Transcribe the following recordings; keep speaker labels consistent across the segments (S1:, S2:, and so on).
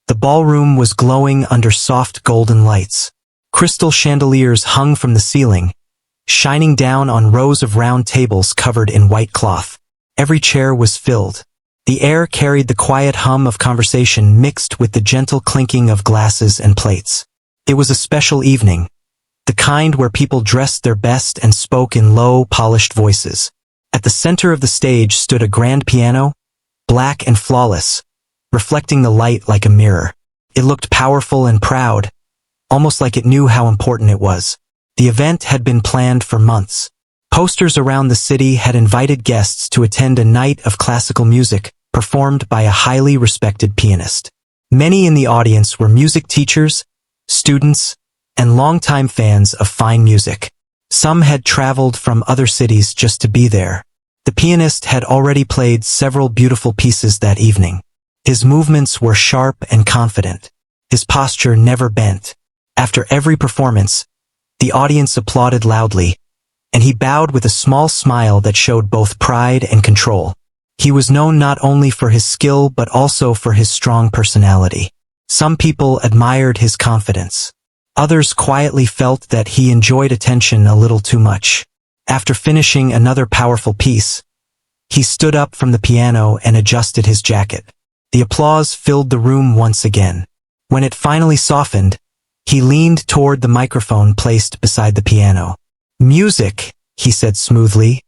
S1: The ballroom was glowing under soft golden lights. Crystal chandeliers hung from the ceiling, shining down on rows of round tables covered in white cloth. Every chair was filled. The air carried the quiet hum of conversation mixed with the gentle clinking of glasses and plates. It was a special evening, the kind where people dressed their best and spoke in low, polished voices. At the center of the stage stood a grand piano, black and flawless, reflecting the light like a mirror. It looked powerful and proud, almost like it knew how important it was. The event had been planned for months. Posters around the city had invited guests to attend a night of classical music performed by a highly respected pianist. Many in the audience were music teachers, students, and longtime fans of fine music. Some had traveled from other cities just to be there. The pianist had already played several beautiful pieces that evening. His movements were sharp and confident. His posture never bent. After every performance, the audience applauded loudly, and he bowed with a small smile that showed both pride and control. He was known not only for his skill but also for his strong personality. Some people admired his confidence. Others quietly felt that he enjoyed attention a little too much. After finishing another powerful piece, he stood up from the piano and adjusted his jacket. The applause filled the room once again. When it finally softened, he leaned toward the microphone placed beside the piano. "Music," he said smoothly,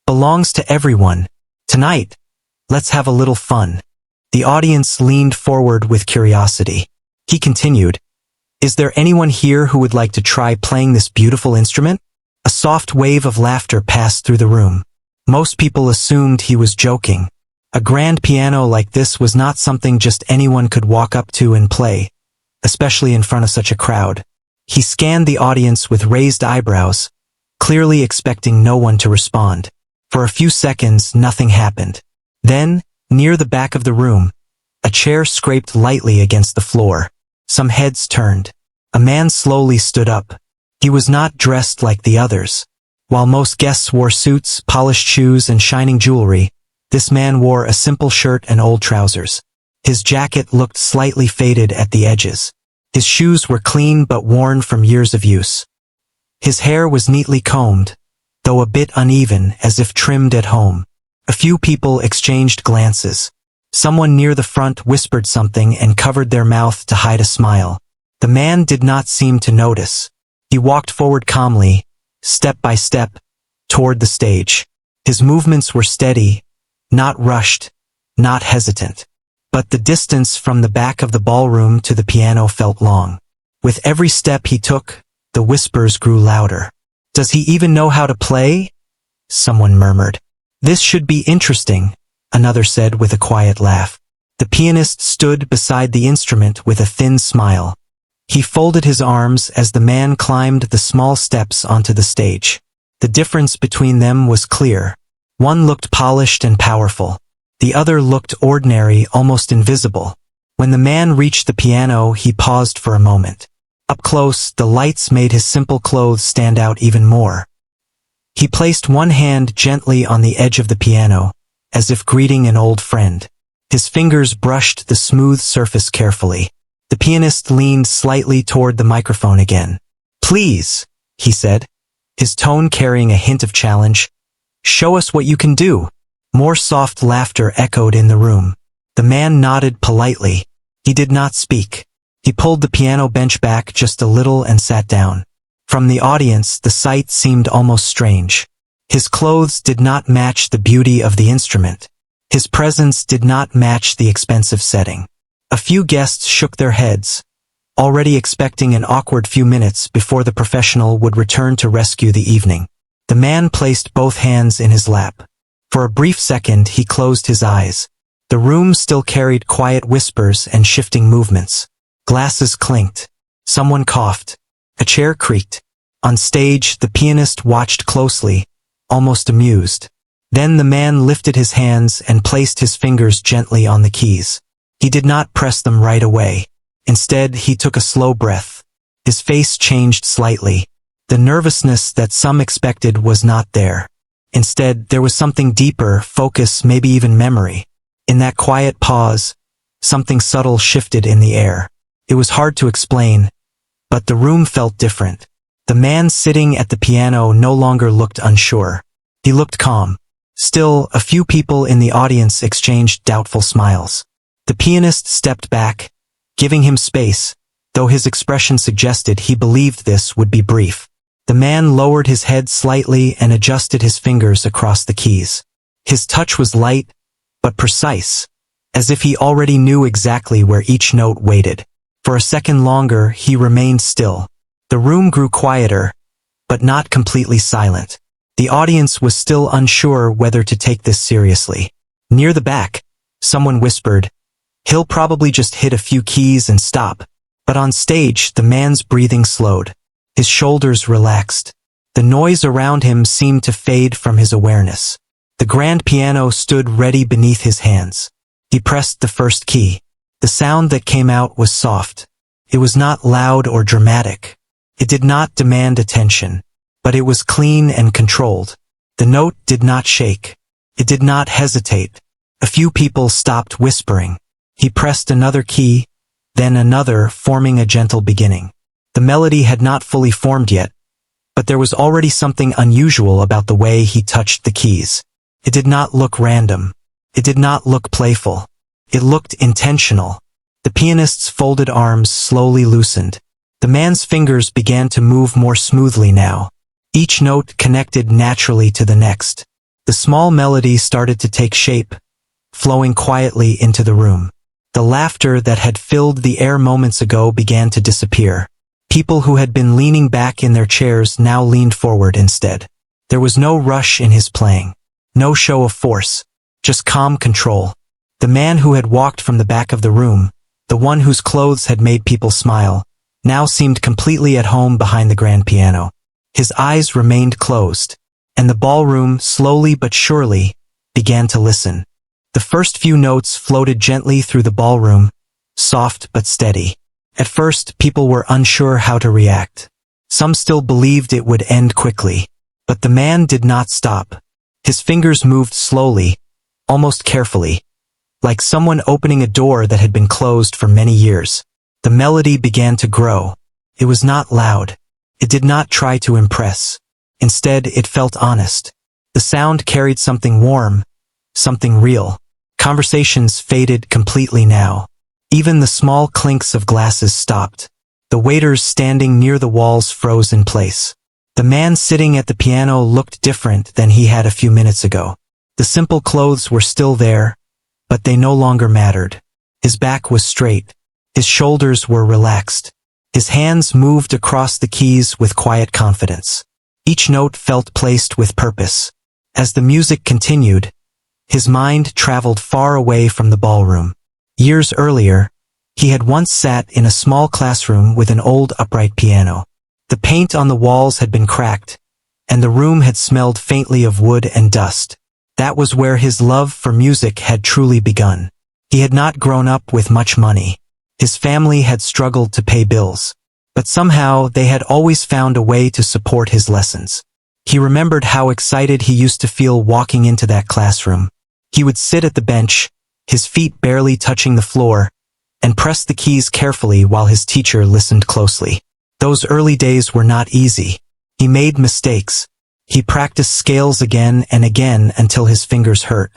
S1: "belongs to everyone. Tonight, let's have a little fun." The audience leaned forward with curiosity. He continued, "Is there anyone here who would like to try playing this beautiful instrument?" A soft wave of laughter passed through the room. Most people assumed he was joking. A grand piano like this was not something just anyone could walk up to and play, especially in front of such a crowd. He scanned the audience with raised eyebrows, clearly expecting no one to respond. For a few seconds, nothing happened. Then, near the back of the room, a chair scraped lightly against the floor. Some heads turned. A man slowly stood up. He was not dressed like the others. While most guests wore suits, polished shoes, and shining jewelry, this man wore a simple shirt and old trousers. His jacket looked slightly faded at the edges. His shoes were clean but worn from years of use. His hair was neatly combed, though a bit uneven, as if trimmed at home. A few people exchanged glances. Someone near the front whispered something and covered their mouth to hide a smile. The man did not seem to notice. He walked forward calmly, step by step, toward the stage. His movements were steady, not rushed, not hesitant. But the distance from the back of the ballroom to the piano felt long. With every step he took, the whispers grew louder. "Does he even know how to play?" someone murmured. "This should be interesting," another said with a quiet laugh. The pianist stood beside the instrument with a thin smile. He folded his arms as the man climbed the small steps onto the stage. The difference between them was clear. One looked polished and powerful. The other looked ordinary, almost invisible. When the man reached the piano, he paused for a moment. Up close, the lights made his simple clothes stand out even more. He placed one hand gently on the edge of the piano, as if greeting an old friend. His fingers brushed the smooth surface carefully. The pianist leaned slightly toward the microphone again. "Please," he said, his tone carrying a hint of challenge, "show us what you can do." More soft laughter echoed in the room. The man nodded politely. He did not speak. He pulled the piano bench back just a little and sat down. From the audience, the sight seemed almost strange. His clothes did not match the beauty of the instrument. His presence did not match the expensive setting. A few guests shook their heads, already expecting an awkward few minutes before the professional would return to rescue the evening. The man placed both hands in his lap. For a brief second, he closed his eyes. The room still carried quiet whispers and shifting movements. Glasses clinked. Someone coughed. A chair creaked. On stage, the pianist watched closely, almost amused. Then the man lifted his hands and placed his fingers gently on the keys. He did not press them right away. Instead, he took a slow breath. His face changed slightly. The nervousness that some expected was not there. Instead, there was something deeper, focus, maybe even memory. In that quiet pause, something subtle shifted in the air. It was hard to explain, but the room felt different. The man sitting at the piano no longer looked unsure. He looked calm. Still, a few people in the audience exchanged doubtful smiles. The pianist stepped back, giving him space, though his expression suggested he believed this would be brief. The man lowered his head slightly and adjusted his fingers across the keys. His touch was light, but precise, as if he already knew exactly where each note waited. For a second longer, he remained still. The room grew quieter, but not completely silent. The audience was still unsure whether to take this seriously. Near the back, someone whispered, "He'll probably just hit a few keys and stop." But on stage, the man's breathing slowed. His shoulders relaxed. The noise around him seemed to fade from his awareness. The grand piano stood ready beneath his hands. He pressed the first key. The sound that came out was soft. It was not loud or dramatic. It did not demand attention, but it was clean and controlled. The note did not shake. It did not hesitate. A few people stopped whispering. He pressed another key, then another, forming a gentle beginning. The melody had not fully formed yet, but there was already something unusual about the way he touched the keys. It did not look random. It did not look playful. It looked intentional. The pianist's folded arms slowly loosened. The man's fingers began to move more smoothly now. Each note connected naturally to the next. The small melody started to take shape, flowing quietly into the room. The laughter that had filled the air moments ago began to disappear. People who had been leaning back in their chairs now leaned forward instead. There was no rush in his playing. No show of force. Just calm control. The man who had walked from the back of the room, the one whose clothes had made people smile, now seemed completely at home behind the grand piano. His eyes remained closed, and the ballroom, slowly but surely, began to listen. The first few notes floated gently through the ballroom, soft but steady. At first, people were unsure how to react. Some still believed it would end quickly. But the man did not stop. His fingers moved slowly, almost carefully, like someone opening a door that had been closed for many years. The melody began to grow. It was not loud. It did not try to impress. Instead, it felt honest. The sound carried something warm, something real. Conversations faded completely now. Even the small clinks of glasses stopped. The waiters standing near the walls froze in place. The man sitting at the piano looked different than he had a few minutes ago. The simple clothes were still there, but they no longer mattered. His back was straight. His shoulders were relaxed. His hands moved across the keys with quiet confidence. Each note felt placed with purpose. As the music continued, his mind traveled far away from the ballroom. Years earlier, he had once sat in a small classroom with an old upright piano. The paint on the walls had been cracked, and the room had smelled faintly of wood and dust. That was where his love for music had truly begun. He had not grown up with much money. His family had struggled to pay bills, but somehow they had always found a way to support his lessons. He remembered how excited he used to feel walking into that classroom. He would sit at the bench, his feet barely touching the floor, and press the keys carefully while his teacher listened closely. Those early days were not easy. He made mistakes. He practiced scales again and again until his fingers hurt.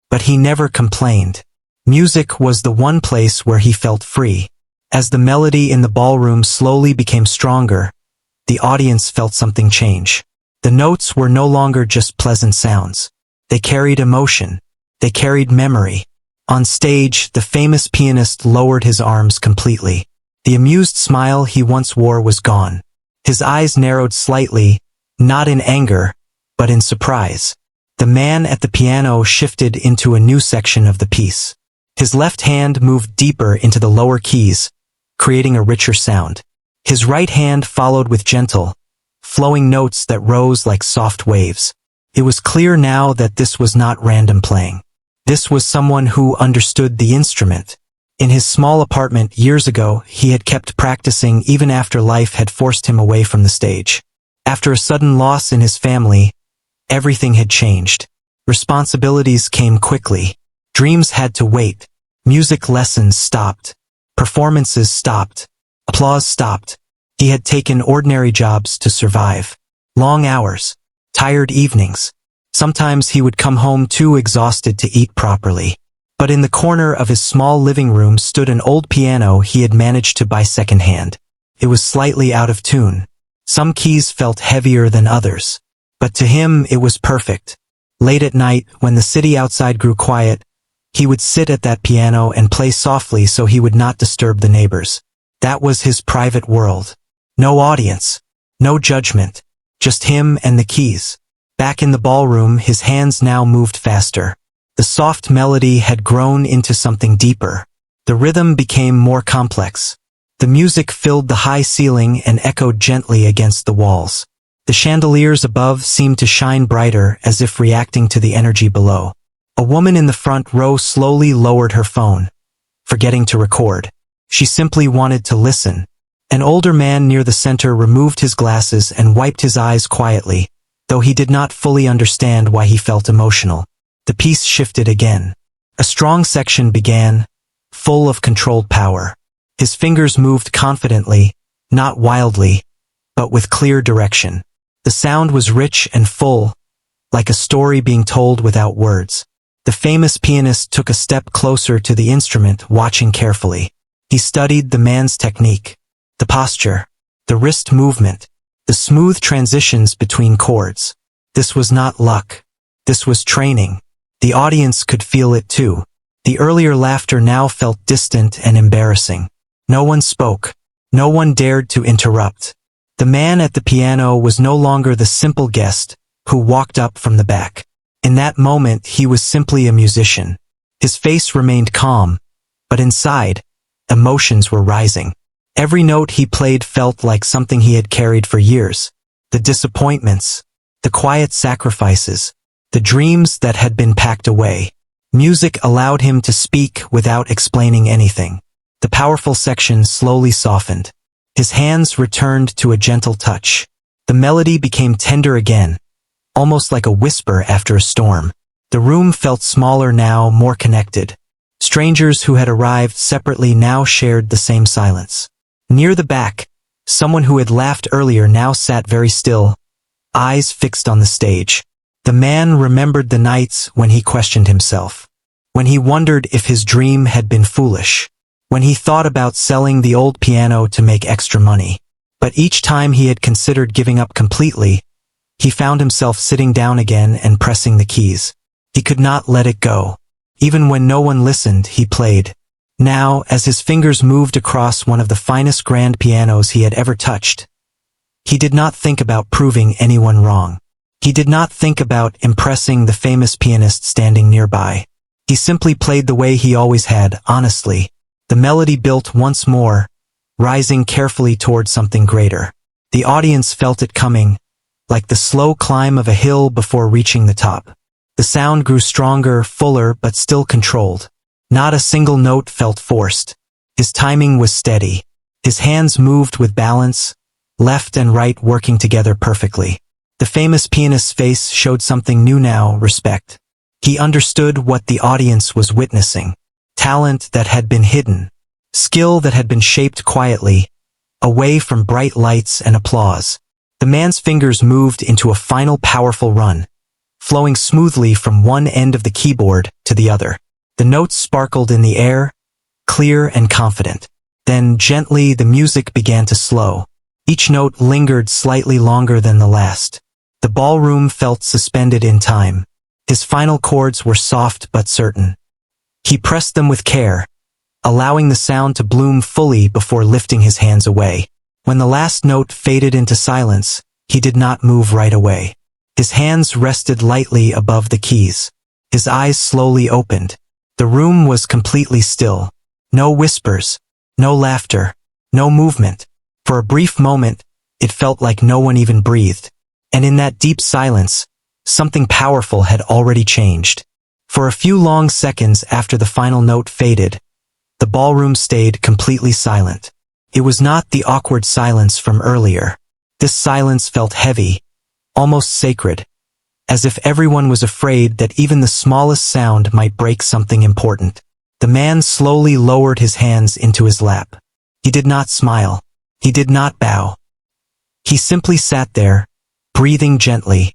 S1: But he never complained. Music was the one place where he felt free. As the melody in the ballroom slowly became stronger, the audience felt something change. The notes were no longer just pleasant sounds. They carried emotion. They carried memory. On stage, the famous pianist lowered his arms completely. The amused smile he once wore was gone. His eyes narrowed slightly, not in anger, but in surprise. The man at the piano shifted into a new section of the piece. His left hand moved deeper into the lower keys, creating a richer sound. His right hand followed with gentle, flowing notes that rose like soft waves. It was clear now that this was not random playing. This was someone who understood the instrument. In his small apartment years ago, he had kept practicing even after life had forced him away from the stage. After a sudden loss in his family, everything had changed. Responsibilities came quickly. Dreams had to wait. Music lessons stopped. Performances stopped. Applause stopped. He had taken ordinary jobs to survive. Long hours. Tired evenings. Sometimes he would come home too exhausted to eat properly. But in the corner of his small living room stood an old piano he had managed to buy secondhand. It was slightly out of tune. Some keys felt heavier than others. But to him it was perfect. Late at night, when the city outside grew quiet, he would sit at that piano and play softly so he would not disturb the neighbors. That was his private world. No audience. No judgment. Just him and the keys. Back in the ballroom, his hands now moved faster. The soft melody had grown into something deeper. The rhythm became more complex. The music filled the high ceiling and echoed gently against the walls. The chandeliers above seemed to shine brighter, as if reacting to the energy below. A woman in the front row slowly lowered her phone, forgetting to record. She simply wanted to listen. An older man near the center removed his glasses and wiped his eyes quietly, though he did not fully understand why he felt emotional. The piece shifted again. A strong section began, full of controlled power. His fingers moved confidently, not wildly, but with clear direction. The sound was rich and full, like a story being told without words. The famous pianist took a step closer to the instrument, watching carefully. He studied the man's technique, the posture, the wrist movement, the smooth transitions between chords. This was not luck. This was training. The audience could feel it too. The earlier laughter now felt distant and embarrassing. No one spoke. No one dared to interrupt. The man at the piano was no longer the simple guest who walked up from the back. In that moment, he was simply a musician. His face remained calm, but inside, emotions were rising. Every note he played felt like something he had carried for years. The disappointments, the quiet sacrifices, the dreams that had been packed away. Music allowed him to speak without explaining anything. The powerful section slowly softened. His hands returned to a gentle touch. The melody became tender again, almost like a whisper after a storm. The room felt smaller now, more connected. Strangers who had arrived separately now shared the same silence. Near the back, someone who had laughed earlier now sat very still, eyes fixed on the stage. The man remembered the nights when he questioned himself, when he wondered if his dream had been foolish, when he thought about selling the old piano to make extra money. But each time he had considered giving up completely, he found himself sitting down again and pressing the keys. He could not let it go. Even when no one listened, he played. Now, as his fingers moved across one of the finest grand pianos he had ever touched, he did not think about proving anyone wrong. He did not think about impressing the famous pianist standing nearby. He simply played the way he always had, honestly. The melody built once more, rising carefully toward something greater. The audience felt it coming, like the slow climb of a hill before reaching the top. The sound grew stronger, fuller, but still controlled. Not a single note felt forced. His timing was steady. His hands moved with balance, left and right working together perfectly. The famous pianist's face showed something new now, respect. He understood what the audience was witnessing. Talent that had been hidden. Skill that had been shaped quietly, away from bright lights and applause. The man's fingers moved into a final powerful run, flowing smoothly from one end of the keyboard to the other. The notes sparkled in the air, clear and confident. Then, gently, the music began to slow. Each note lingered slightly longer than the last. The ballroom felt suspended in time. His final chords were soft but certain. He pressed them with care, allowing the sound to bloom fully before lifting his hands away. When the last note faded into silence, he did not move right away. His hands rested lightly above the keys. His eyes slowly opened. The room was completely still. No whispers, no laughter, no movement. For a brief moment, it felt like no one even breathed. And in that deep silence, something powerful had already changed. For a few long seconds after the final note faded, the ballroom stayed completely silent. It was not the awkward silence from earlier. This silence felt heavy, almost sacred, as if everyone was afraid that even the smallest sound might break something important. The man slowly lowered his hands into his lap. He did not smile. He did not bow. He simply sat there, breathing gently,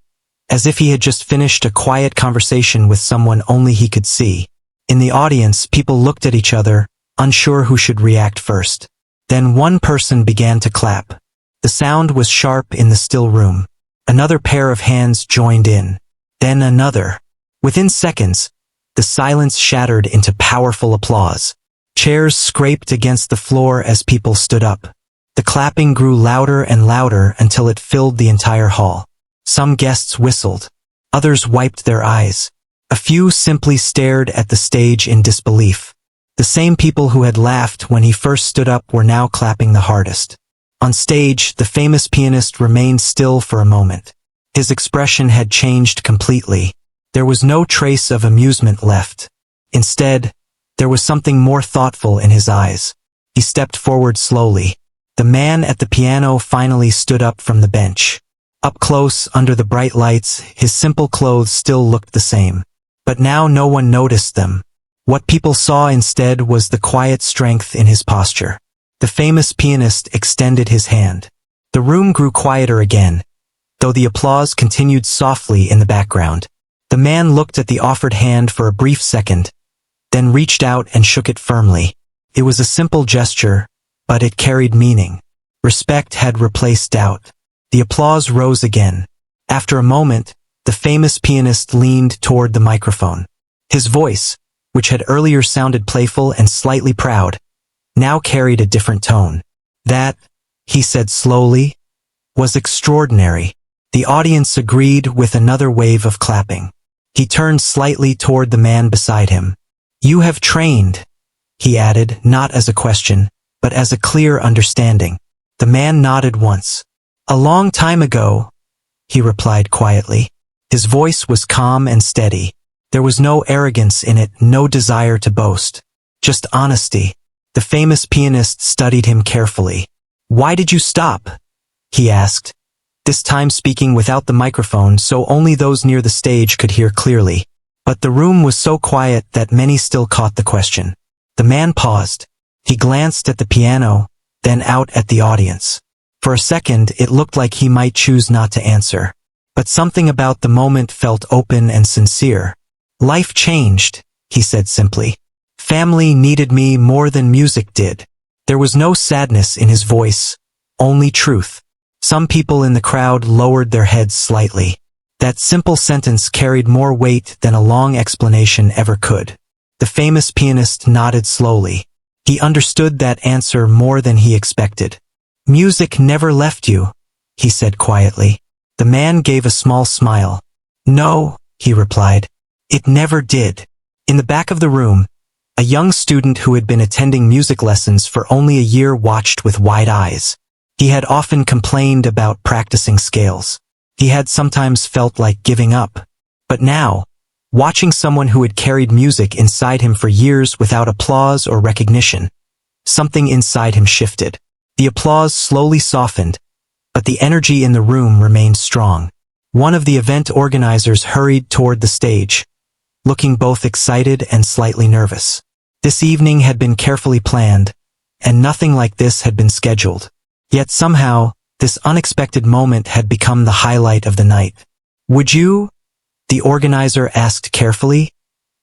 S1: as if he had just finished a quiet conversation with someone only he could see. In the audience, people looked at each other, unsure who should react first. Then one person began to clap. The sound was sharp in the still room. Another pair of hands joined in. Then another. Within seconds, the silence shattered into powerful applause. Chairs scraped against the floor as people stood up. The clapping grew louder and louder until it filled the entire hall. Some guests whistled. Others wiped their eyes. A few simply stared at the stage in disbelief. The same people who had laughed when he first stood up were now clapping the hardest. On stage, the famous pianist remained still for a moment. His expression had changed completely. There was no trace of amusement left. Instead, there was something more thoughtful in his eyes. He stepped forward slowly. The man at the piano finally stood up from the bench. Up close, under the bright lights, his simple clothes still looked the same. But now no one noticed them. What people saw instead was the quiet strength in his posture. The famous pianist extended his hand. The room grew quieter again, though the applause continued softly in the background. The man looked at the offered hand for a brief second, then reached out and shook it firmly. It was a simple gesture, but it carried meaning. Respect had replaced doubt. The applause rose again. After a moment, the famous pianist leaned toward the microphone. His voice, which had earlier sounded playful and slightly proud, now carried a different tone. That, he said slowly, was extraordinary. The audience agreed with another wave of clapping. He turned slightly toward the man beside him. "You have trained," he added, not as a question, but as a clear understanding. The man nodded once. "A long time ago," he replied quietly. His voice was calm and steady. There was no arrogance in it, no desire to boast. Just honesty. The famous pianist studied him carefully. "Why did you stop?" he asked, this time speaking without the microphone so only those near the stage could hear clearly. But the room was so quiet that many still caught the question. The man paused. He glanced at the piano, then out at the audience. For a second, it looked like he might choose not to answer. But something about the moment felt open and sincere. "Life changed," he said simply. "Family needed me more than music did." There was no sadness in his voice, only truth. Some people in the crowd lowered their heads slightly. That simple sentence carried more weight than a long explanation ever could. The famous pianist nodded slowly. He understood that answer more than he expected. "Music never left you," he said quietly. The man gave a small smile. "No," he replied. "It never did." In the back of the room, a young student who had been attending music lessons for only a year watched with wide eyes. He had often complained about practicing scales. He had sometimes felt like giving up. But now, watching someone who had carried music inside him for years without applause or recognition, something inside him shifted. The applause slowly softened, but the energy in the room remained strong. One of the event organizers hurried toward the stage, looking both excited and slightly nervous. This evening had been carefully planned, and nothing like this had been scheduled. Yet somehow, this unexpected moment had become the highlight of the night. "Would you," the organizer asked carefully,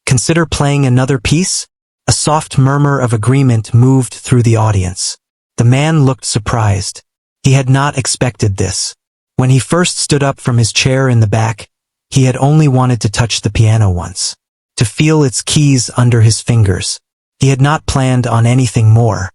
S1: "consider playing another piece?" A soft murmur of agreement moved through the audience. The man looked surprised. He had not expected this. When he first stood up from his chair in the back, he had only wanted to touch the piano once, to feel its keys under his fingers. He had not planned on anything more.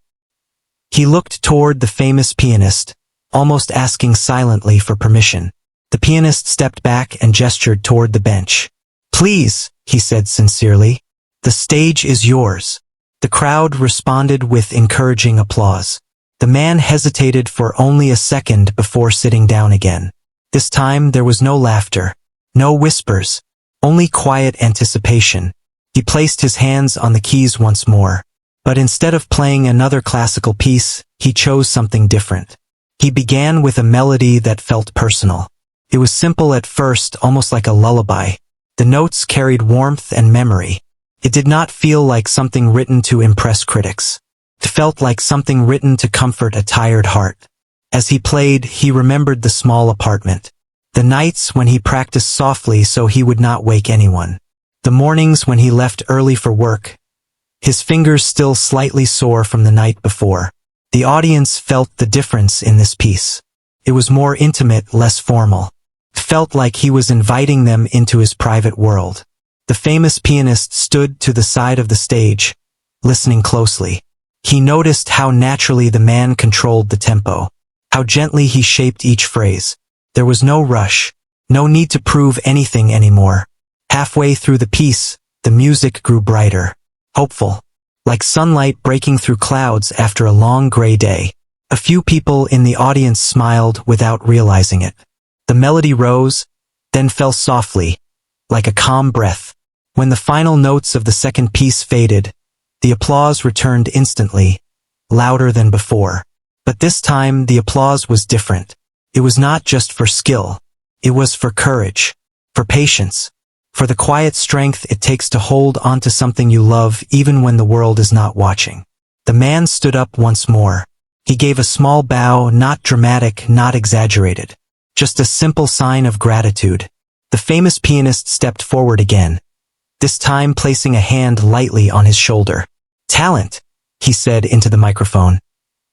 S1: He looked toward the famous pianist, almost asking silently for permission. The pianist stepped back and gestured toward the bench. "Please," he said sincerely. "The stage is yours." The crowd responded with encouraging applause. The man hesitated for only a second before sitting down again. This time there was no laughter, no whispers, only quiet anticipation. He placed his hands on the keys once more. But instead of playing another classical piece, he chose something different. He began with a melody that felt personal. It was simple at first, almost like a lullaby. The notes carried warmth and memory. It did not feel like something written to impress critics. It felt like something written to comfort a tired heart. As he played, he remembered the small apartment. The nights when he practiced softly so he would not wake anyone. The mornings when he left early for work, his fingers still slightly sore from the night before. The audience felt the difference in this piece. It was more intimate, less formal. It felt like he was inviting them into his private world. The famous pianist stood to the side of the stage, listening closely. He noticed how naturally the man controlled the tempo, how gently he shaped each phrase. There was no rush, no need to prove anything anymore. Halfway through the piece, the music grew brighter, hopeful, like sunlight breaking through clouds after a long gray day. A few people in the audience smiled without realizing it. The melody rose, then fell softly, like a calm breath. When the final notes of the second piece faded, the applause returned instantly, louder than before. But this time the applause was different. It was not just for skill. It was for courage, for patience, for the quiet strength it takes to hold onto something you love even when the world is not watching. The man stood up once more. He gave a small bow, not dramatic, not exaggerated. Just a simple sign of gratitude. The famous pianist stepped forward again, this time placing a hand lightly on his shoulder. Talent, he said into the microphone,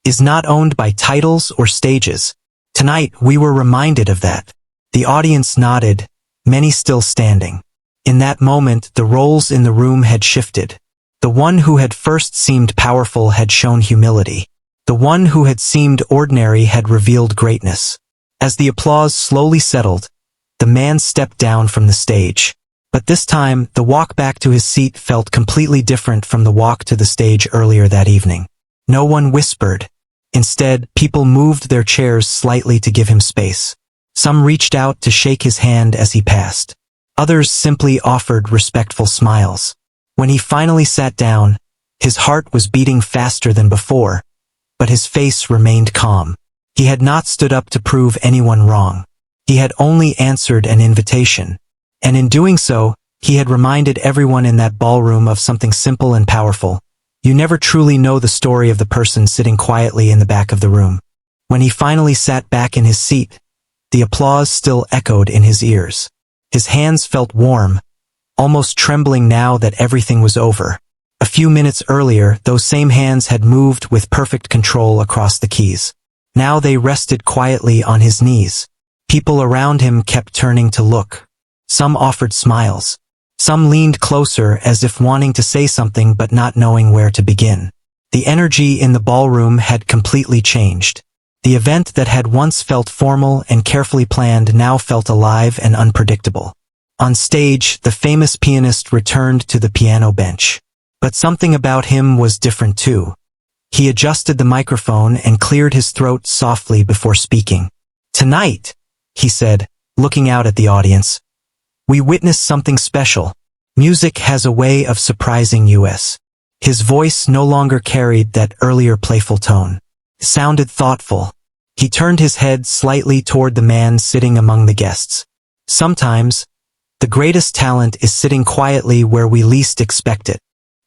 S1: is not owned by titles or stages. Tonight we were reminded of that. The audience nodded, many still standing. In that moment the roles in the room had shifted. The one who had first seemed powerful had shown humility. The one who had seemed ordinary had revealed greatness. As the applause slowly settled, the man stepped down from the stage. But this time, the walk back to his seat felt completely different from the walk to the stage earlier that evening. No one whispered. Instead, people moved their chairs slightly to give him space. Some reached out to shake his hand as he passed. Others simply offered respectful smiles. When he finally sat down, his heart was beating faster than before, but his face remained calm. He had not stood up to prove anyone wrong. He had only answered an invitation. And in doing so, he had reminded everyone in that ballroom of something simple and powerful. You never truly know the story of the person sitting quietly in the back of the room. When he finally sat back in his seat, the applause still echoed in his ears. His hands felt warm, almost trembling now that everything was over. A few minutes earlier, those same hands had moved with perfect control across the keys. Now they rested quietly on his knees. People around him kept turning to look. Some offered smiles. Some leaned closer as if wanting to say something but not knowing where to begin. The energy in the ballroom had completely changed. The event that had once felt formal and carefully planned now felt alive and unpredictable. On stage, the famous pianist returned to the piano bench. But something about him was different too. He adjusted the microphone and cleared his throat softly before speaking. "Tonight," he said, looking out at the audience, "we witnessed something special. Music has a way of surprising us." His voice no longer carried that earlier playful tone. It sounded thoughtful. He turned his head slightly toward the man sitting among the guests. "Sometimes, the greatest talent is sitting quietly where we least expect it."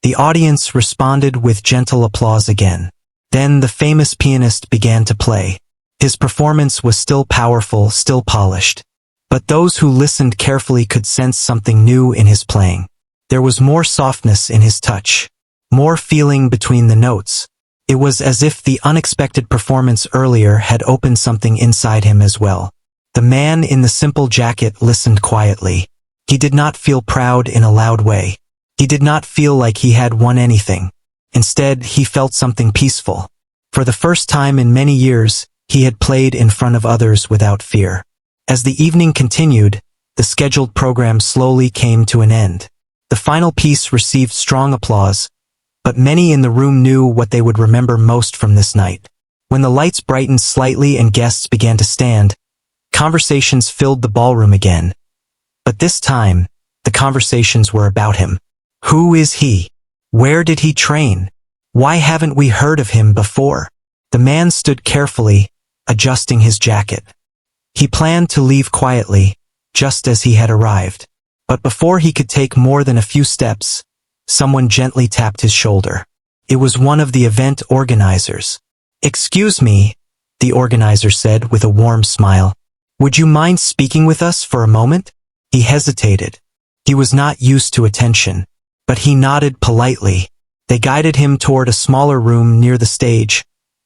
S1: The audience responded with gentle applause again. Then the famous pianist began to play. His performance was still powerful, still polished. But those who listened carefully could sense something new in his playing. There was more softness in his touch, more feeling between the notes. It was as if the unexpected performance earlier had opened something inside him as well. The man in the simple jacket listened quietly. He did not feel proud in a loud way. He did not feel like he had won anything. Instead, he felt something peaceful. For the first time in many years, he had played in front of others without fear. As the evening continued, the scheduled program slowly came to an end. The final piece received strong applause, but many in the room knew what they would remember most from this night. When the lights brightened slightly and guests began to stand, conversations filled the ballroom again. But this time, the conversations were about him. Who is he? Where did he train? Why haven't we heard of him before? The man stood carefully, adjusting his jacket. He planned to leave quietly, just as he had arrived. But before he could take more than a few steps, Someone gently tapped his shoulder. It was one of the event organizers. "Excuse me," the organizer said with a warm smile. "Would you mind speaking with us for a moment?" He hesitated. He was not used to attention, but he nodded politely. They guided him toward a smaller room near the stage,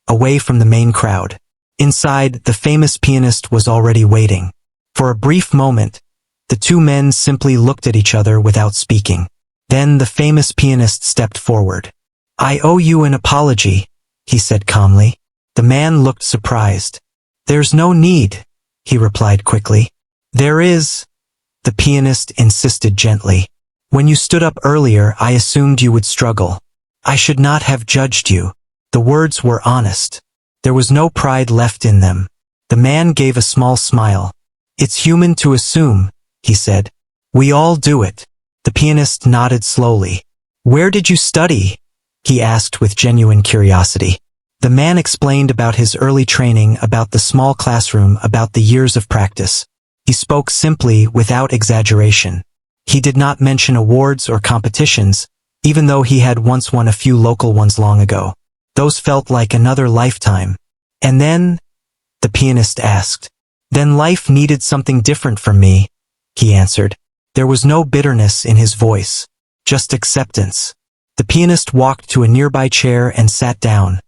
S1: away from the main crowd. Inside, the famous pianist was already waiting. For a brief moment, the two men simply looked at each other without speaking. Then the famous pianist stepped forward. "I owe you an apology," he said calmly. The man looked surprised. "There's no need," he replied quickly. "There is," the pianist insisted gently. "When you stood up earlier, I assumed you would struggle. I should not have judged you." The words were honest. There was no pride left in them. The man gave a small smile. "It's human to assume," he said. "We all do it." The pianist nodded slowly. "Where did you study?" he asked with genuine curiosity. The man explained about his early training, about the small classroom, about the years of practice. He spoke simply, without exaggeration. He did not mention awards or competitions, even though he had once won a few local ones long ago. Those felt like another lifetime. "And then?" the pianist asked. "Then life needed something different from me," he answered. There was no bitterness in his voice, just acceptance. The pianist walked to a nearby chair and sat down,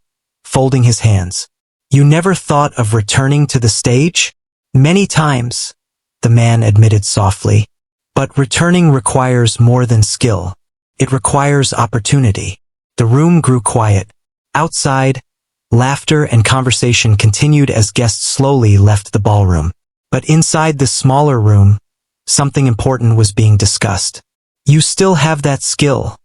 S1: folding his hands. "You never thought of returning to the stage?" "Many times," the man admitted softly. "But returning requires more than skill. It requires opportunity." The room grew quiet. Outside, laughter and conversation continued as guests slowly left the ballroom. But inside the smaller room, something important was being discussed. "You still have that skill,"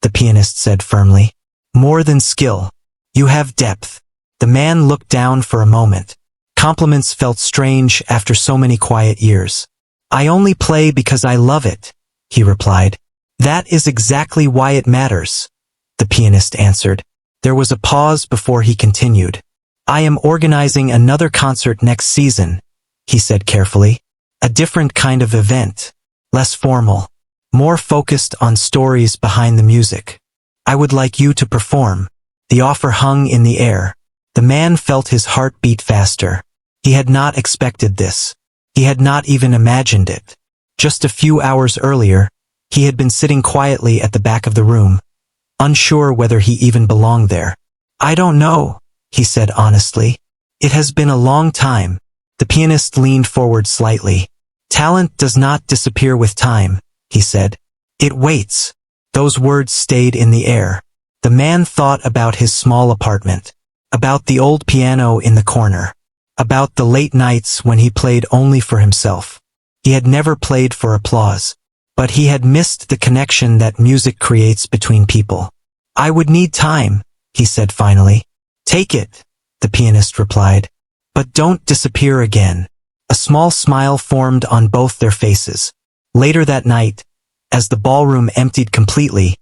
S1: the pianist said firmly. "More than skill. You have depth." The man looked down for a moment. Compliments felt strange after so many quiet years. "I only play because I love it," he replied. "That is exactly why it matters," the pianist answered. There was a pause before he continued. "I am organizing another concert next season," he said carefully. "A different kind of event, less formal, more focused on stories behind the music. I would like you to perform." The offer hung in the air. The man felt his heart beat faster. He had not expected this. He had not even imagined it. Just a few hours earlier, he had been sitting quietly at the back of the room, unsure whether he even belonged there. "I don't know," he said honestly. "It has been a long time." The pianist leaned forward slightly. "Talent does not disappear with time," he said. "It waits." Those words stayed in the air. The man thought about his small apartment, about the old piano in the corner, about the late nights when he played only for himself. He had never played for applause, but he had missed the connection that music creates between people. "I would need time," he said finally. "Take it," the pianist replied. "But don't disappear again." A small smile formed on both their faces. Later that night, as the ballroom emptied completely,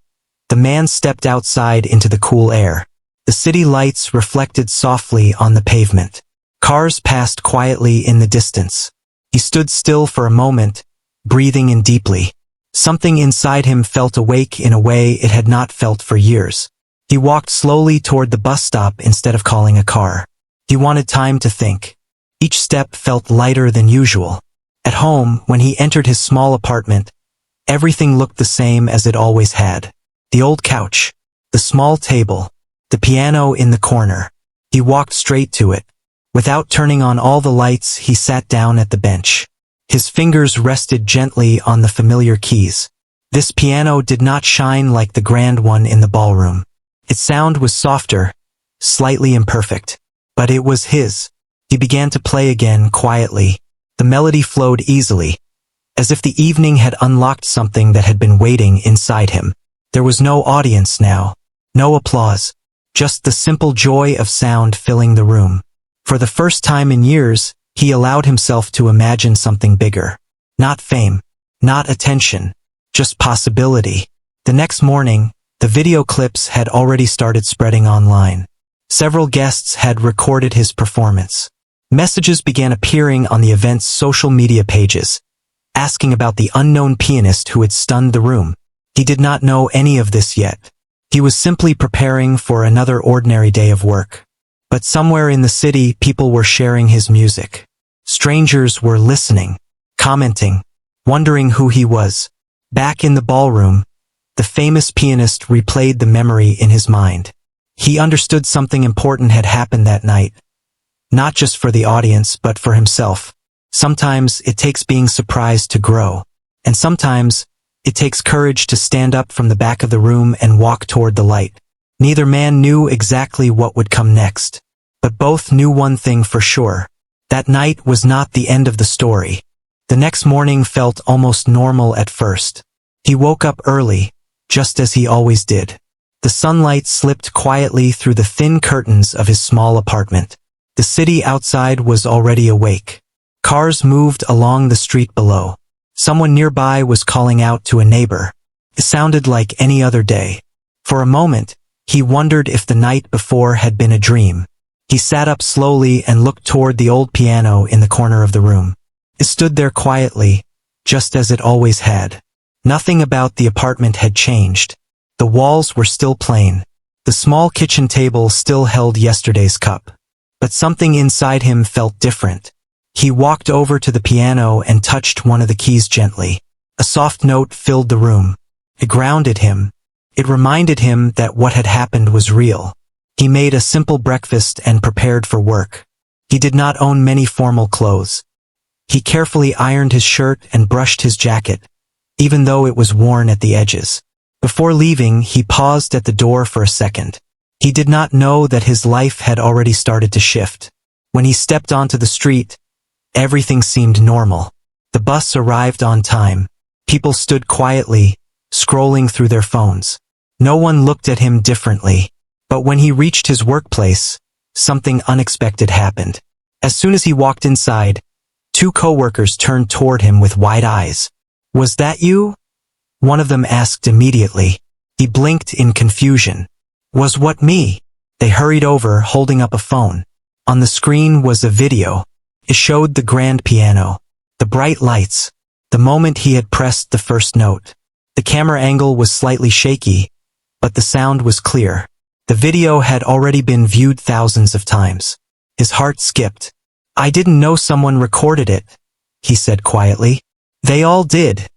S1: the man stepped outside into the cool air. The city lights reflected softly on the pavement. Cars passed quietly in the distance. He stood still for a moment, breathing in deeply. Something inside him felt awake in a way it had not felt for years. He walked slowly toward the bus stop instead of calling a car. He wanted time to think. Each step felt lighter than usual. At home, when he entered his small apartment, everything looked the same as it always had. The old couch, the small table, the piano in the corner. He walked straight to it. Without turning on all the lights, he sat down at the bench. His fingers rested gently on the familiar keys. This piano did not shine like the grand one in the ballroom. Its sound was softer, slightly imperfect, but it was his. He began to play again quietly. The melody flowed easily, as if the evening had unlocked something that had been waiting inside him. There was no audience now, no applause, just the simple joy of sound filling the room. For the first time in years, he allowed himself to imagine something bigger. Not fame, not attention, just possibility. The next morning, the video clips had already started spreading online. Several guests had recorded his performance. Messages began appearing on the event's social media pages, asking about the unknown pianist who had stunned the room. He did not know any of this yet. He was simply preparing for another ordinary day of work. But somewhere in the city, people were sharing his music. Strangers were listening, commenting, wondering who he was. Back in the ballroom, the famous pianist replayed the memory in his mind. He understood something important had happened that night. Not just for the audience, but for himself. Sometimes it takes being surprised to grow. And sometimes it takes courage to stand up from the back of the room and walk toward the light. Neither man knew exactly what would come next. But both knew one thing for sure. That night was not the end of the story. The next morning felt almost normal at first. He woke up early, just as he always did. The sunlight slipped quietly through the thin curtains of his small apartment. The city outside was already awake. Cars moved along the street below. Someone nearby was calling out to a neighbor. It sounded like any other day. For a moment, he wondered if the night before had been a dream. He sat up slowly and looked toward the old piano in the corner of the room. It stood there quietly, just as it always had. Nothing about the apartment had changed. The walls were still plain. The small kitchen table still held yesterday's cup. But something inside him felt different. He walked over to the piano and touched one of the keys gently. A soft note filled the room. It grounded him. It reminded him that what had happened was real. He made a simple breakfast and prepared for work. He did not own many formal clothes. He carefully ironed his shirt and brushed his jacket, even though it was worn at the edges. Before leaving, he paused at the door for a second. He did not know that his life had already started to shift. When he stepped onto the street, everything seemed normal. The bus arrived on time. People stood quietly, scrolling through their phones. No one looked at him differently. But when he reached his workplace, something unexpected happened. As soon as he walked inside, two coworkers turned toward him with wide eyes. "Was that you?" One of them asked immediately. He blinked in confusion. "Was what me?" They hurried over, holding up a phone. On the screen was a video. It showed the grand piano, the bright lights, the moment he had pressed the first note. The camera angle was slightly shaky, but the sound was clear. The video had already been viewed thousands of times. His heart skipped. "I didn't know someone recorded it," he said quietly. "They all did,"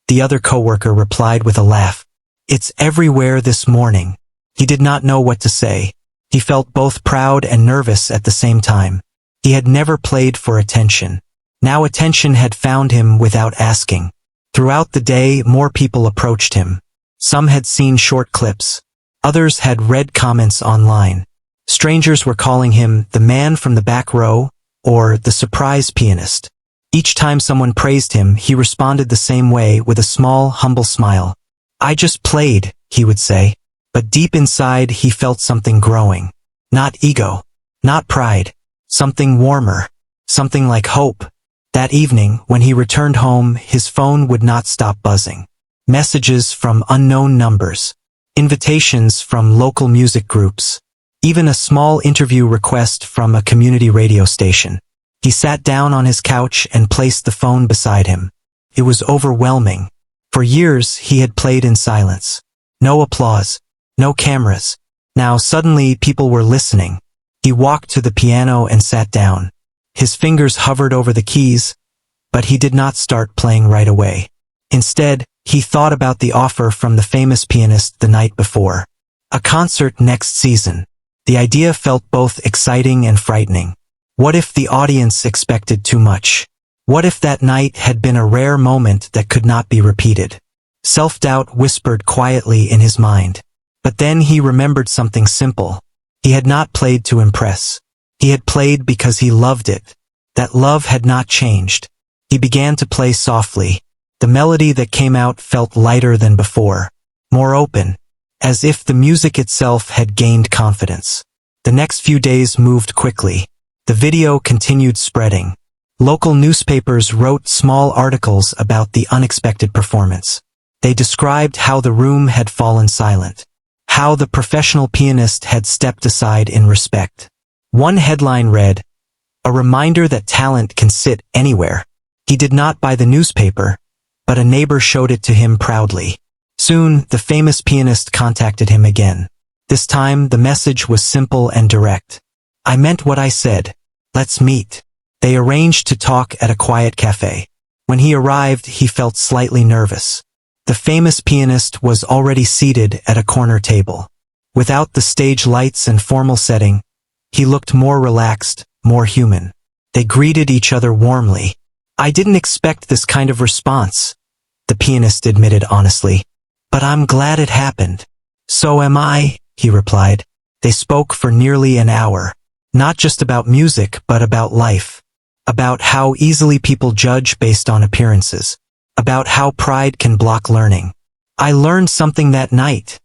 S1: the other coworker replied with a laugh. "It's everywhere this morning." He did not know what to say. He felt both proud and nervous at the same time. He had never played for attention. Now attention had found him without asking. Throughout the day, more people approached him. Some had seen short clips. Others had read comments online. Strangers were calling him the man from the back row or the surprise pianist. Each time someone praised him, he responded the same way with a small, humble smile. "I just played," he would say. But deep inside, he felt something growing. Not ego, not pride, something warmer, something like hope. That evening, when he returned home, his phone would not stop buzzing. Messages from unknown numbers. Invitations from local music groups. Even a small interview request from a community radio station. He sat down on his couch and placed the phone beside him. It was overwhelming. For years, he had played in silence. No applause. No cameras. Now suddenly people were listening. He walked to the piano and sat down. His fingers hovered over the keys, but he did not start playing right away. Instead, he thought about the offer from the famous pianist the night before. A concert next season. The idea felt both exciting and frightening. What if the audience expected too much? What if that night had been a rare moment that could not be repeated? Self-doubt whispered quietly in his mind. But then he remembered something simple. He had not played to impress. He had played because he loved it. That love had not changed. He began to play softly. The melody that came out felt lighter than before, more open, as if the music itself had gained confidence. The next few days moved quickly. The video continued spreading. Local newspapers wrote small articles about the unexpected performance. They described how the room had fallen silent, how the professional pianist had stepped aside in respect. One headline read, "A reminder that talent can sit anywhere." He did not buy the newspaper, but a neighbor showed it to him proudly. Soon, the famous pianist contacted him again. This time, the message was simple and direct. "I meant what I said. Let's meet." They arranged to talk at a quiet cafe. When he arrived, he felt slightly nervous. The famous pianist was already seated at a corner table. Without the stage lights and formal setting, he looked more relaxed, more human. They greeted each other warmly. "I didn't expect this kind of response," the pianist admitted honestly. "But I'm glad it happened." "So am I," he replied. They spoke for nearly an hour. Not just about music, but about life. About how easily people judge based on appearances. About how pride can block learning. "I learned something that night,"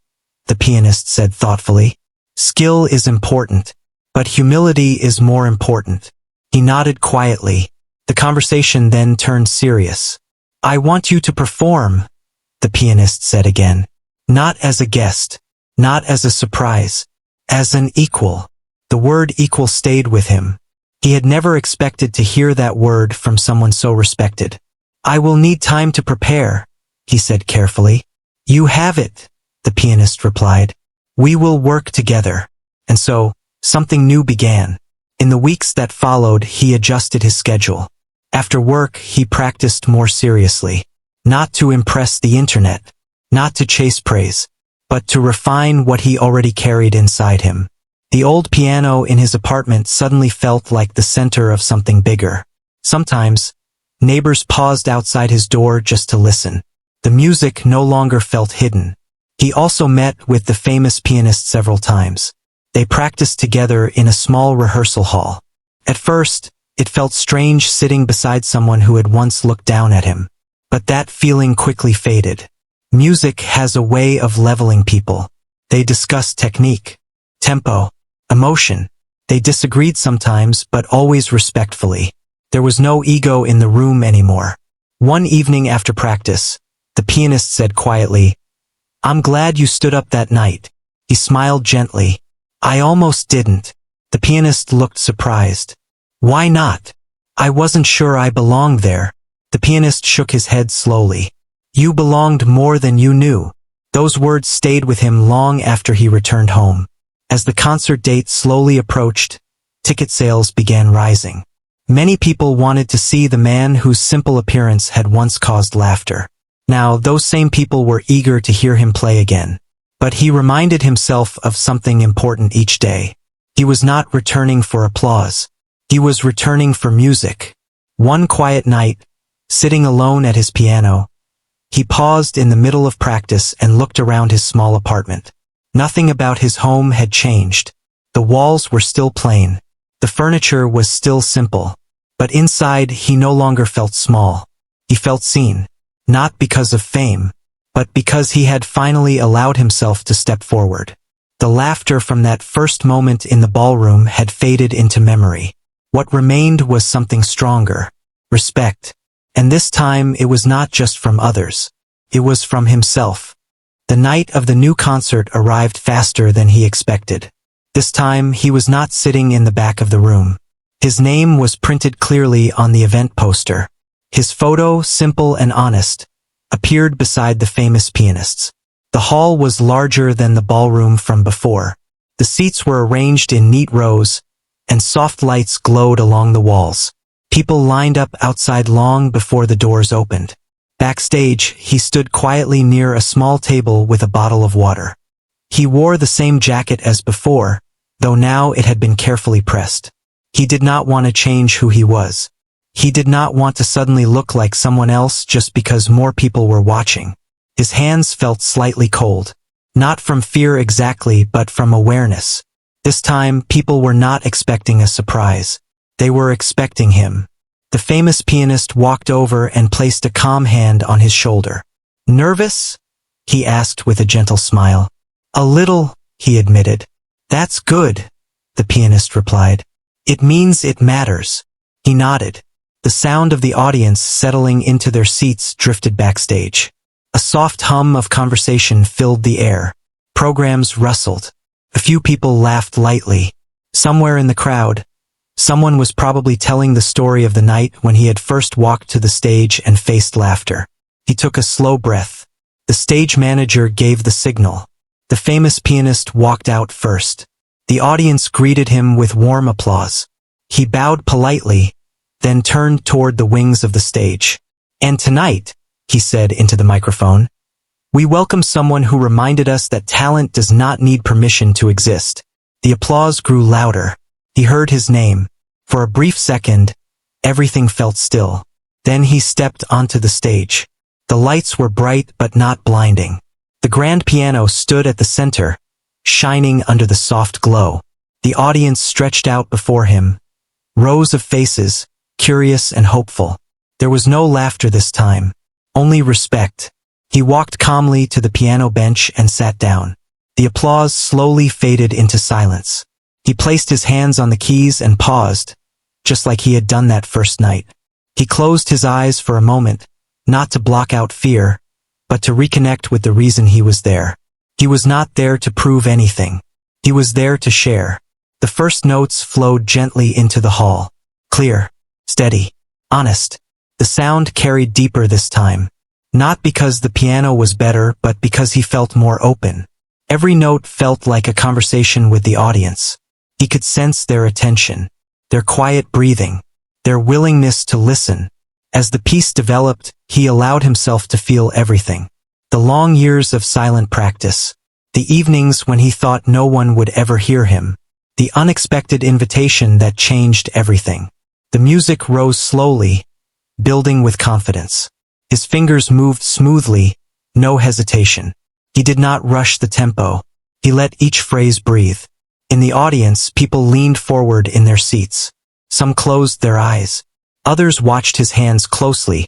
S1: the pianist said thoughtfully. "Skill is important, but humility is more important." He nodded quietly. The conversation then turned serious. "I want you to perform," the pianist said again. "Not as a guest, not as a surprise, as an equal." The word equal stayed with him. He had never expected to hear that word from someone so respected. "I will need time to prepare," he said carefully. "You have it," the pianist replied. "We will work together." And so, something new began. In the weeks that followed, he adjusted his schedule. After work, he practiced more seriously. Not to impress the internet, not to chase praise, but to refine what he already carried inside him. The old piano in his apartment suddenly felt like the center of something bigger. Sometimes, neighbors paused outside his door just to listen. The music no longer felt hidden. He also met with the famous pianist several times. They practiced together in a small rehearsal hall. At first, it felt strange sitting beside someone who had once looked down at him. But that feeling quickly faded. Music has a way of leveling people. They discussed technique, tempo, emotion. They disagreed sometimes, but always respectfully. There was no ego in the room anymore. One evening after practice, the pianist said quietly, "I'm glad you stood up that night." He smiled gently. "I almost didn't." The pianist looked surprised. "Why not?" "I wasn't sure I belonged there." The pianist shook his head slowly. "You belonged more than you knew." Those words stayed with him long after he returned home. As the concert date slowly approached, ticket sales began rising. Many people wanted to see the man whose simple appearance had once caused laughter. Now, those same people were eager to hear him play again. But he reminded himself of something important each day. He was not returning for applause. He was returning for music. One quiet night, sitting alone at his piano, he paused in the middle of practice and looked around his small apartment. Nothing about his home had changed. The walls were still plain. The furniture was still simple. But inside, he no longer felt small. He felt seen. Not because of fame, but because he had finally allowed himself to step forward. The laughter from that first moment in the ballroom had faded into memory. What remained was something stronger. Respect. And this time it was not just from others. It was from himself. The night of the new concert arrived faster than he expected. This time he was not sitting in the back of the room. His name was printed clearly on the event poster. His photo, simple and honest, appeared beside the famous pianists. The hall was larger than the ballroom from before. The seats were arranged in neat rows, and soft lights glowed along the walls. People lined up outside long before the doors opened. Backstage, he stood quietly near a small table with a bottle of water. He wore the same jacket as before, though now it had been carefully pressed. He did not want to change who he was. He did not want to suddenly look like someone else just because more people were watching. His hands felt slightly cold. Not from fear exactly, but from awareness. This time, people were not expecting a surprise. They were expecting him. The famous pianist walked over and placed a calm hand on his shoulder. "Nervous?" he asked with a gentle smile. "A little," he admitted. "That's good," the pianist replied. "It means it matters." He nodded. The sound of the audience settling into their seats drifted backstage. A soft hum of conversation filled the air. Programs rustled. A few people laughed lightly. Somewhere in the crowd, someone was probably telling the story of the night when he had first walked to the stage and faced laughter. He took a slow breath. The stage manager gave the signal. The famous pianist walked out first. The audience greeted him with warm applause. He bowed politely, then turned toward the wings of the stage. "And tonight," he said into the microphone, "we welcome someone who reminded us that talent does not need permission to exist." The applause grew louder. He heard his name. For a brief second, everything felt still. Then he stepped onto the stage. The lights were bright but not blinding. The grand piano stood at the center, shining under the soft glow. The audience stretched out before him. Rows of faces, curious and hopeful. There was no laughter this time, only respect. He walked calmly to the piano bench and sat down. The applause slowly faded into silence. He placed his hands on the keys and paused, just like he had done that first night. He closed his eyes for a moment, not to block out fear, but to reconnect with the reason he was there. He was not there to prove anything. He was there to share. The first notes flowed gently into the hall. Clear, steady, honest. The sound carried deeper this time. Not because the piano was better, but because he felt more open. Every note felt like a conversation with the audience. He could sense their attention, their quiet breathing, their willingness to listen. As the piece developed, he allowed himself to feel everything. The long years of silent practice, the evenings when he thought no one would ever hear him, the unexpected invitation that changed everything. The music rose slowly, building with confidence. His fingers moved smoothly, no hesitation. He did not rush the tempo. He let each phrase breathe. In the audience, people leaned forward in their seats. Some closed their eyes. Others watched his hands closely,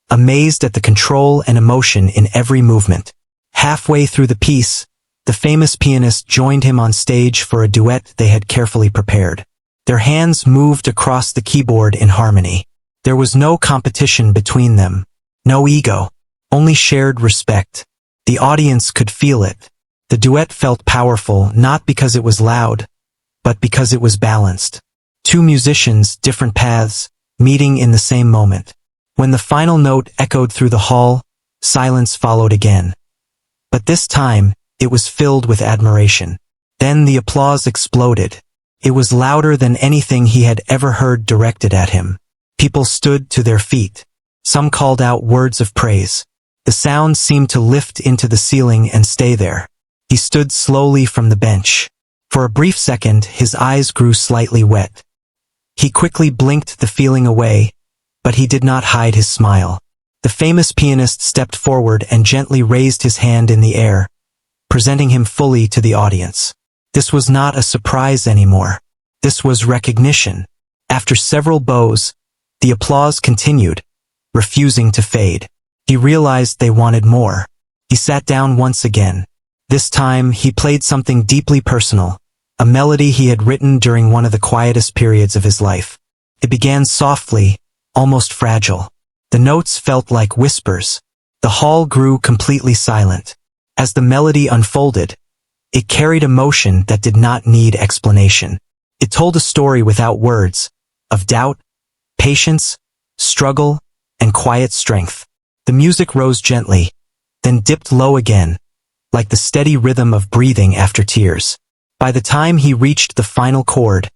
S1: amazed at the control and emotion in every movement. Halfway through the piece, the famous pianist joined him on stage for a duet they had carefully prepared. Their hands moved across the keyboard in harmony. There was no competition between them, no ego, only shared respect. The audience could feel it. The duet felt powerful not because it was loud, but because it was balanced. Two musicians, different paths, meeting in the same moment. When the final note echoed through the hall, silence followed again. But this time, it was filled with admiration. Then the applause exploded. It was louder than anything he had ever heard directed at him. People stood to their feet. Some called out words of praise. The sound seemed to lift into the ceiling and stay there. He stood slowly from the bench. For a brief second, his eyes grew slightly wet. He quickly blinked the feeling away, but he did not hide his smile. The famous pianist stepped forward and gently raised his hand in the air, presenting him fully to the audience. This was not a surprise anymore. This was recognition. After several bows, the applause continued, refusing to fade. He realized they wanted more. He sat down once again. This time, he played something deeply personal, a melody he had written during one of the quietest periods of his life. It began softly, almost fragile. The notes felt like whispers. The hall grew completely silent. As the melody unfolded, it carried emotion that did not need explanation. It told a story without words, of doubt, patience, struggle, and quiet strength. The music rose gently, then dipped low again, like the steady rhythm of breathing after tears. By the time he reached the final chord,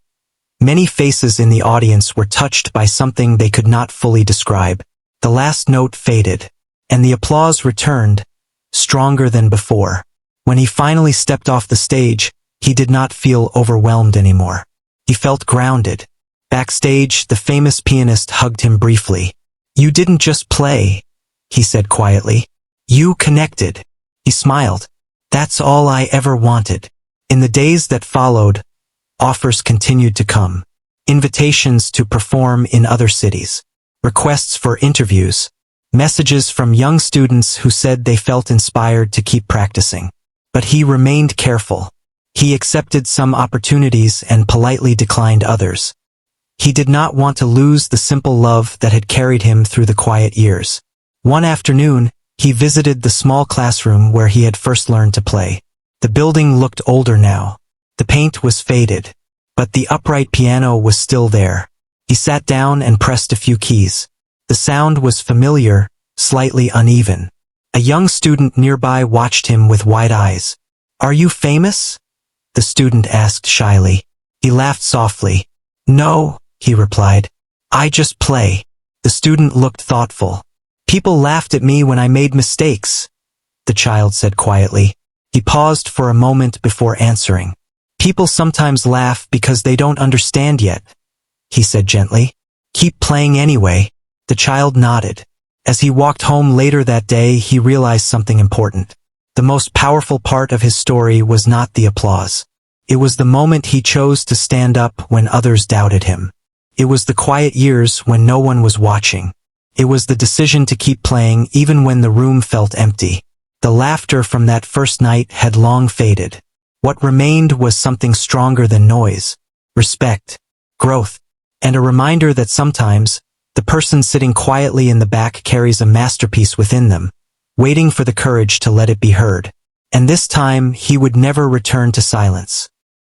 S1: many faces in the audience were touched by something they could not fully describe. The last note faded, and the applause returned, stronger than before. When he finally stepped off the stage, he did not feel overwhelmed anymore. He felt grounded. Backstage, the famous pianist hugged him briefly. "You didn't just play," he said quietly. "You connected." He smiled. "That's all I ever wanted." In the days that followed, offers continued to come. Invitations to perform in other cities. Requests for interviews. Messages from young students who said they felt inspired to keep practicing. But he remained careful. He accepted some opportunities and politely declined others. He did not want to lose the simple love that had carried him through the quiet years. One afternoon, he visited the small classroom where he had first learned to play. The building looked older now. The paint was faded, but the upright piano was still there. He sat down and pressed a few keys. The sound was familiar, slightly uneven. A young student nearby watched him with wide eyes. "Are you famous?" the student asked shyly. He laughed softly. "No," he replied. "I just play." The student looked thoughtful. "People laughed at me when I made mistakes," the child said quietly. He paused for a moment before answering. "People sometimes laugh because they don't understand yet," he said gently. "Keep playing anyway." The child nodded. As he walked home later that day, he realized something important. The most powerful part of his story was not the applause. It was the moment he chose to stand up when others doubted him. It was the quiet years when no one was watching. It was the decision to keep playing even when the room felt empty. The laughter from that first night had long faded. What remained was something stronger than noise: respect, growth, and a reminder that sometimes, the person sitting quietly in the back carries a masterpiece within them, waiting for the courage to let it be heard. And this time, he would never return to silence.